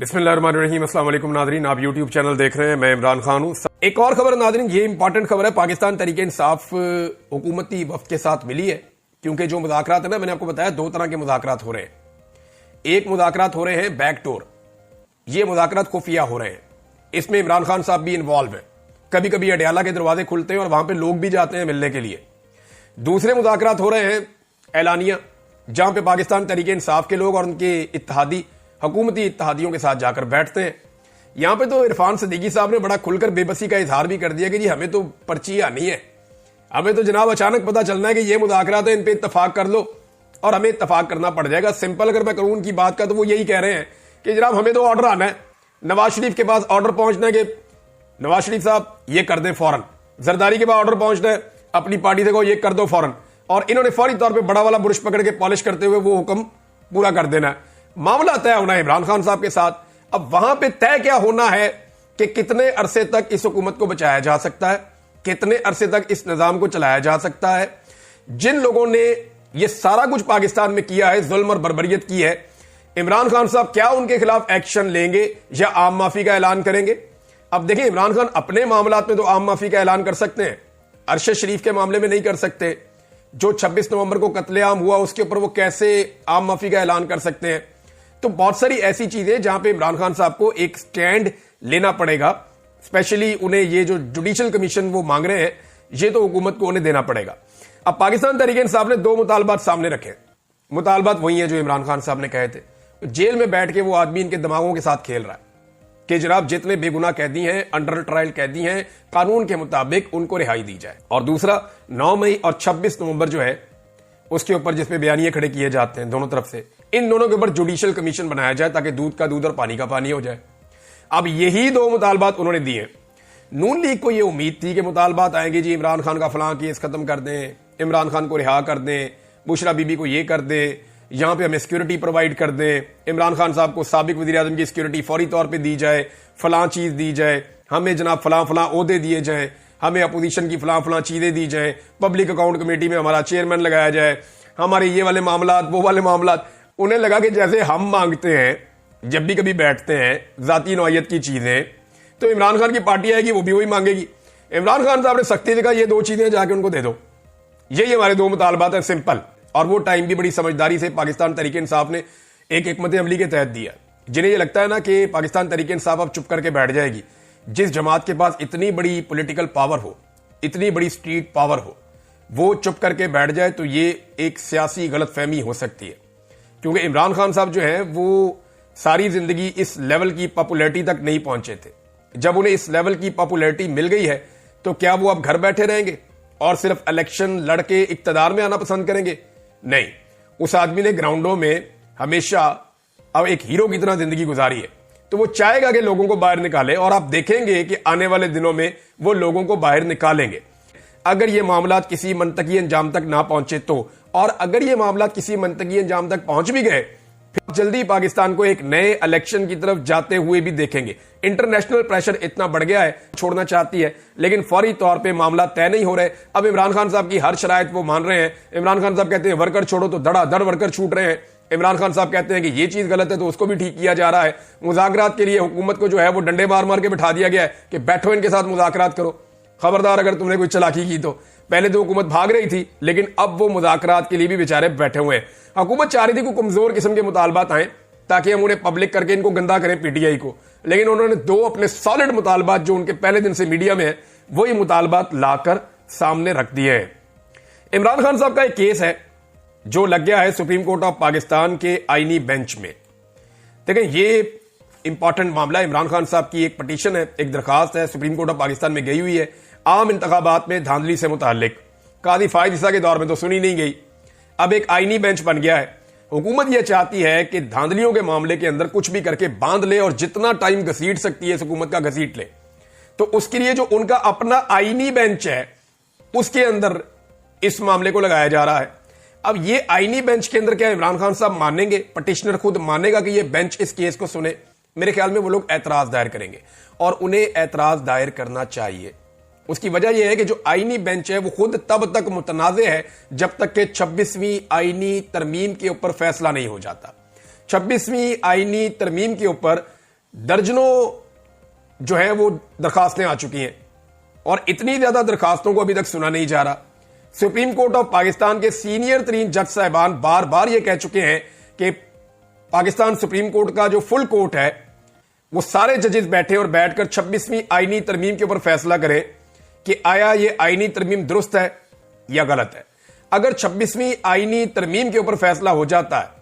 बिस्मिल्लाहिर्रहमानिर्रहीम। अस्सलाम वालेकुम नादरीन, आप यूट्यूब चैनल देख रहे हैं, मैं इमरान खान हूं। एक और खबर नादरीन, ये इंपॉर्टेंट खबर है, पाकिस्तान तहरीक इंसाफ हुकूमती वफ्द के साथ मिली है। क्योंकि जो मुज़ाकरात है ना, मैंने आपको बताया दो तरह के मुज़ाकरात हो रहे हैं। एक मुज़ाकरात हो रहे हैं बैकडोर, ये मुज़ाकरात खुफिया हो रहे हैं, इसमें इमरान खान साहब भी इन्वॉल्व है। कभी कभी अडयाला के दरवाजे खुलते हैं और वहां पर लोग भी जाते हैं मिलने के लिए। दूसरे मुज़ाकरात हो रहे हैं ऐलानिया, जहां पे पाकिस्तान तहरीक इंसाफ के लोग और उनके इत्तेहादी हुकूमती इत्तेहादियों के साथ जाकर बैठते हैं। यहां पे तो इरफान सिद्दीकी साहब ने बड़ा खुलकर बेबसी का इजहार भी कर दिया कि जी हमें तो पर्ची आनी है, हमें तो जनाब अचानक पता चलना है कि ये मुज़ाकरात है, इन पे इत्तफाक कर लो और हमें इत्तफाक करना पड़ जाएगा। सिंपल अगर मैं करूं उनकी बात का, तो वो यही कह रहे हैं कि जनाब हमें तो ऑर्डर आना है, नवाज शरीफ के पास ऑर्डर पहुंचना है कि नवाज शरीफ साहब ये कर दें फौरन, जरदारी के पास ऑर्डर पहुंचना है अपनी पार्टी से को ये कर दो फौरन, और इन्होंने फौरी तौर पर बड़ा वाला बुरश पकड़ के पॉलिश करते हुए वो हुक्म पूरा कर देना है। मामला तय होना है इमरान खान साहब के साथ। अब वहां पे तय क्या होना है कि कितने अरसे तक इस हुकूमत को बचाया जा सकता है, कितने अरसे तक इस निजाम को चलाया जा सकता है। जिन लोगों ने यह सारा कुछ पाकिस्तान में किया है, जुल्म और बर्बरियत की है, इमरान खान साहब क्या उनके खिलाफ एक्शन लेंगे या आम माफी का ऐलान करेंगे। अब देखिए, इमरान खान अपने मामलात में तो आम माफी का ऐलान कर सकते हैं, अरशद शरीफ के मामले में नहीं कर सकते। जो 26 नवंबर को कत्लेआम हुआ उसके ऊपर वो कैसे आम माफी का ऐलान कर सकते हैं। तो बहुत सारी ऐसी चीजें जहां पे इमरान खान साहब को एक स्टैंड लेना पड़ेगा। स्पेशली उन्हें ये जो जुडिशल कमीशन वो मांग रहे हैं, ये तो हुकूमत को उन्हें देना पड़ेगा। अब पाकिस्तान तहरीक इंसाफ ने दो मुतालबात सामने रखे। मुतालबात वही है जो इमरान खान साहब ने कहे थे। जेल में बैठ के वो आदमी इनके दिमागों के साथ खेल रहा है कि जनाब जितने बेगुनाह कैदी हैं, अंडर ट्रायल कैदी हैं, कानून के मुताबिक उनको रिहाई दी जाए। और दूसरा 9 मई और 26 नवंबर जो है उसके ऊपर जिसपे बयानिए खड़े किए जाते हैं दोनों तरफ से, इन दोनों के ऊपर जुडिशियल कमीशन बनाया जाए ताकि दूध का दूध और पानी का पानी हो जाए। अब यही दो मुतालबात उन्होंने दिए। नून लीग को यह उम्मीद थी कि मुतालबात आएंगे, जी इमरान खान का फलां केस खत्म कर दें, इमरान खान को रिहा कर दें, बुशरा बीबी को यह कर दें, यहां पे हमें सिक्योरिटी प्रोवाइड कर दें, इमरान खान साहब को साबिक वजीर आजम की सिक्योरिटी फौरी तौर पर दी जाए, फलां चीज दी जाए, हमें जनाब फलां फलां ओहदे दिए जाए, हमें अपोजिशन की फलां फलां चीजें दी जाए, पब्लिक अकाउंट कमेटी में हमारा चेयरमैन लगाया जाए, हमारे ये वाले मामलात वो वाले मामलात। उन्हें लगा कि जैसे हम मांगते हैं जब भी कभी बैठते हैं जाती नौयत की चीजें, तो इमरान खान की पार्टी आएगी वो भी वही मांगेगी। इमरान खान साहब ने सख्ती से कहा ये दो चीजें जाके उनको दे दो, यही हमारे दो मुतालबात है, सिंपल। और वो टाइम भी बड़ी समझदारी से पाकिस्तान तहरीक इंसाफ ने एक हिकमत अमली के तहत दिया। जिन्हें यह लगता है ना कि पाकिस्तान तहरीक इंसाफ अब चुप करके बैठ जाएगी, जिस जमात के पास इतनी बड़ी पॉलिटिकल पावर हो, इतनी बड़ी स्ट्रीट पावर हो, वो चुप करके बैठ जाए, तो ये एक सियासी गलतफहमी हो सकती है। क्योंकि इमरान खान साहब जो है वो सारी जिंदगी इस लेवल की पॉपुलैरिटी तक नहीं पहुंचे थे। जब उन्हें इस लेवल की पॉपुलैरिटी मिल गई है, तो क्या वो अब घर बैठे रहेंगे और सिर्फ इलेक्शन लड़के इक्तदार में आना पसंद करेंगे? नहीं, उस आदमी ने ग्राउंडों में हमेशा अब एक हीरो की तरह जिंदगी गुजारी है, तो वो चाहेगा कि लोगों को बाहर निकाले, और आप देखेंगे कि आने वाले दिनों में वो लोगों को बाहर निकालेंगे। अगर ये मामला किसी मंतकी अंजाम तक ना पहुंचे तो, और अगर ये मामला किसी मंतकी अंजाम तक पहुंच भी गए, फिर जल्दी पाकिस्तान को एक नए इलेक्शन की तरफ जाते हुए भी देखेंगे। इंटरनेशनल प्रेशर इतना बढ़ गया है, छोड़ना चाहती है लेकिन फौरी तौर पे मामला तय नहीं हो रहे। अब इमरान खान साहब की हर शरायत वो मान रहे हैं। इमरान खान साहब कहते हैं वर्कर छोड़ो, तो धड़ाधड़ वर्कर छूट रहे हैं। इमरान खान साहब कहते हैं कि ये चीज गलत है, तो उसको भी ठीक किया जा रहा है। मुज़ाकरात के लिए हुकूमत को जो है वो डंडे मार मार के बिठा दिया गया है कि बैठो इनके साथ मुज़ाकरात करो, खबरदार अगर तुमने कोई चालाकी की तो। पहले तो हुकूमत भाग रही थी, लेकिन अब वो मुज़ाकरात के लिए भी बेचारे बैठे हुए हैं। हुकूमत चाह रही थी कोई कमजोर किस्म के मुतालबात आए ताकि हम उन्हें पब्लिक करके इनको गंदा करें, पीटीआई को, लेकिन उन्होंने दो अपने सॉलिड मुतालबात जो उनके पहले दिन से मीडिया में है वही मुतालबात लाकर सामने रख दिए हैं। इमरान खान साहब का एक केस है जो लग गया है सुप्रीम कोर्ट ऑफ पाकिस्तान के आईनी बेंच में। देखें, ये इंपॉर्टेंट मामला है। इमरान खान साहब की एक पिटीशन है, एक दरखास्त है, सुप्रीम कोर्ट ऑफ पाकिस्तान में गई हुई है आम इंतखाबात में धांधली से मुतालिक। काजी फायद ईसा के दौर में तो सुनी नहीं गई, अब एक आईनी बेंच बन गया है। हुकूमत यह चाहती है कि धांधलियों के मामले के अंदर कुछ भी करके बांध ले और जितना टाइम घसीट सकती है हुकूमत का घसीट ले। तो उसके लिए जो उनका अपना आईनी बेंच है उसके अंदर इस मामले को लगाया जा रहा है। अब ये आईनी बेंच के अंदर क्या इमरान खान साहब मानेंगे, पिटिशनर खुद मानेगा कि ये बेंच इस केस को सुने? मेरे ख्याल में वो लोग एतराज दायर करेंगे, और उन्हें एतराज दायर करना चाहिए। उसकी वजह यह है कि जो आईनी बेंच है वो खुद तब तक मुतनाज़े है जब तक कि 26वीं आईनी तरमीम के ऊपर फैसला नहीं हो जाता। 26वीं आईनी तरमीम के ऊपर दर्जनों जो है वो दरखास्तें आ चुकी हैं और इतनी ज्यादा दरखास्तों को अभी तक सुना नहीं जा रहा। सुप्रीम कोर्ट ऑफ पाकिस्तान के सीनियर तरीन जज साहिबान बार बार ये कह चुके हैं कि पाकिस्तान सुप्रीम कोर्ट का जो फुल कोर्ट है वो सारे जजेस बैठे और बैठकर 26वीं आईनी तरमीम के ऊपर फैसला करें कि आया ये आईनी तरमीम दुरुस्त है या गलत है। अगर 26वीं आईनी तरमीम के ऊपर फैसला हो जाता है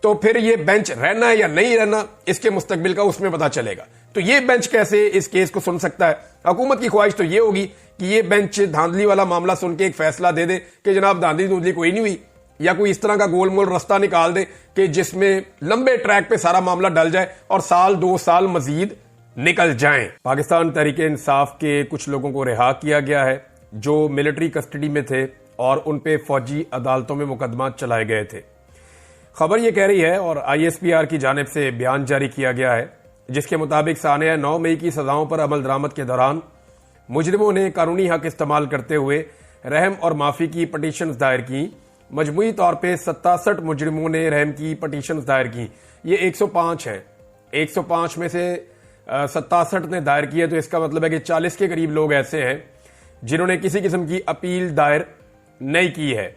तो फिर ये बेंच रहना है या नहीं रहना, इसके मुस्तकबिल का उसमें पता चलेगा। तो ये बेंच कैसे इस केस को सुन सकता है? हुकूमत की ख्वाहिश तो ये होगी कि ये बेंच धांधली वाला मामला सुन के एक फैसला दे दे कि जनाब धांधली धुंधली कोई नहीं हुई, या कोई इस तरह का गोलमोल रास्ता निकाल दे कि जिसमें लंबे ट्रैक पे सारा मामला डल जाए और साल 2 साल मजीद निकल जाएं। पाकिस्तान तहरीक इंसाफ के कुछ लोगों को रिहा किया गया है जो मिलिट्री कस्टडी में थे और उन पे फौजी अदालतों में मुकदमा चलाए गए थे। खबर यह कह रही है और ISPR की जानिब से बयान जारी किया गया है जिसके मुताबिक सानिया 9 मई की सजाओं पर अमल दरामद के दौरान मुजरिमों ने कानूनी हक इस्तेमाल करते हुए रहम और माफी की पटिशन दायर की। मजमूई तौर पे 67 मुजरिमों ने रहम की पटिशन दायर की। ये 105 है, 105 में से 67 ने दायर की है, तो इसका मतलब है कि 40 के करीब लोग ऐसे हैं जिन्होंने किसी किस्म की अपील दायर नहीं की है।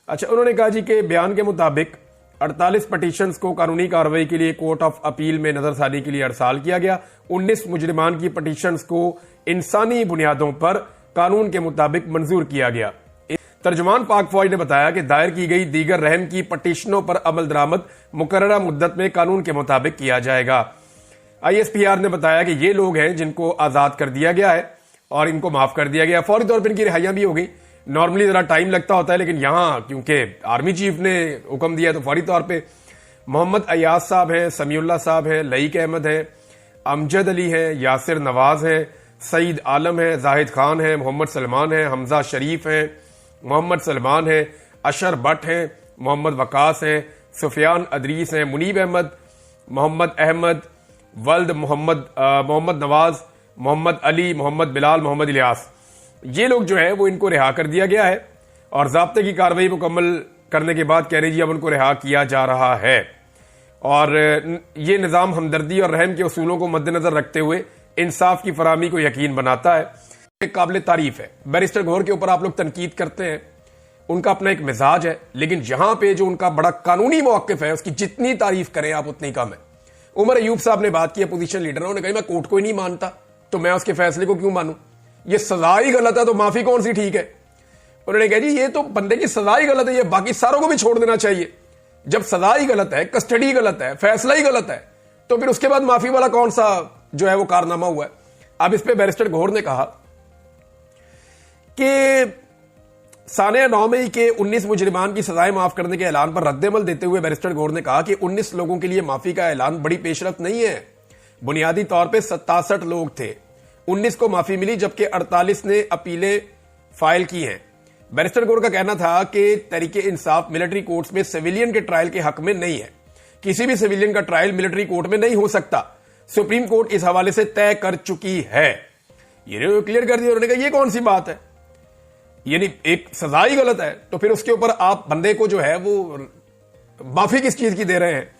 अच्छा, उन्होंने कहा जी कि बयान के मुताबिक 48 पटिशंस को कानूनी कार्रवाई के लिए कोर्ट ऑफ अपील में नजरसानी के लिए अरसाल किया गया। 19 मुजरिमान की पटिशंस को इंसानी बुनियादों पर कानून के मुताबिक मंजूर किया गया। तर्जुमान पाक फौज ने बताया कि दायर की गई दीगर रहम की पटिशनों पर अमल दरामद मुकर्ररा मुद्दत में कानून के मुताबिक किया जाएगा। ISPR ने बताया कि ये लोग हैं जिनको आजाद कर दिया गया है और इनको माफ कर दिया गया, फौरी तौर पर इनकी रिहाइयां भी हो गई। नॉर्मली जरा टाइम लगता होता है, लेकिन यहां क्योंकि आर्मी चीफ ने हुक्म दिया तो फौरी तौर पर मोहम्मद अयाज साहब हैं, समीउल्लाह साहब हैं, लईक अहमद हैं, अमजद अली हैं, यासिर नवाज हैं, सईद आलम है, जाहिद खान है, मोहम्मद सलमान है, हमजा शरीफ हैं, मोहम्मद सलमान है, अशर भट्ट हैं, मोहम्मद वकास हैं, सुफियान अदरीस हैं, मुनीब अहमद, मोहम्मद अहमद, वल्द मोहम्मद नवाज, मोहम्मद अली, मोहम्मद बिलाल, मोहम्मद इलियास, ये लोग जो है वो इनको रिहा कर दिया गया है और ज़ाब्ते की कार्रवाई मुकम्मल करने के बाद कह रही जी अब उनको रिहा किया जा रहा है। और ये निज़ाम हमदर्दी और रहम के उसूलों को मद्देनजर रखते हुए इंसाफ की फराहमी को यकीन बनाता है। काबिल तारीफ है। बैरिस्टर गौहर के ऊपर आप लोग तनकीद करते हैं, उनका अपना एक मिजाज है, लेकिन यहां पे जो उनका बड़ा कानूनी मौक़िफ़ है उसकी जितनी तारीफ करें आप उतनी कम है। उमर अयूब साहब ने बात की, अपोजिशन लीडर, उन्होंने कहा मैं कोर्ट को ही नहीं मानता तो मैं उसके फैसले को क्यों मानूं, ये सजा ही गलत है तो माफी कौन सी ठीक है। उन्होंने कहा जी ये तो बंदे की सजा ही गलत है, ये बाकी सारों को भी छोड़ देना चाहिए। जब सजा ही गलत है, कस्टडी गलत है, फैसला ही गलत है, तो फिर उसके बाद माफी वाला कौन सा जो है वो कारनामा हुआ है। अब इस पे बैरिस्टर गौहर ने कहा कि सानिया 9 मई के 19 मुजरिमान की सजाएं माफ करने के ऐलान पर रद्देमल देते हुए बैरिस्टर गौहर ने कहा कि 19 लोगों के लिए माफी का ऐलान बड़ी पेशरफ्त नहीं है। बुनियादी तौर पे 67 लोग थे, 19 को माफी मिली जबकि 48 ने अपीलें फाइल की हैं। बैरिस्टर गौहर का कहना था कि तहरीक इंसाफ मिलिट्री कोर्ट्स में सिविलियन के ट्रायल के हक में नहीं है, किसी भी सिविलियन का ट्रायल मिलिट्री कोर्ट में नहीं हो सकता। सुप्रीम कोर्ट इस हवाले से तय कर चुकी है। ये क्लियर कर दिया उन्होंने कहा ये कौन सी बात है, यानी एक सजा ही गलत है तो फिर उसके ऊपर आप बंदे को जो है वो माफी किस चीज की दे रहे हैं।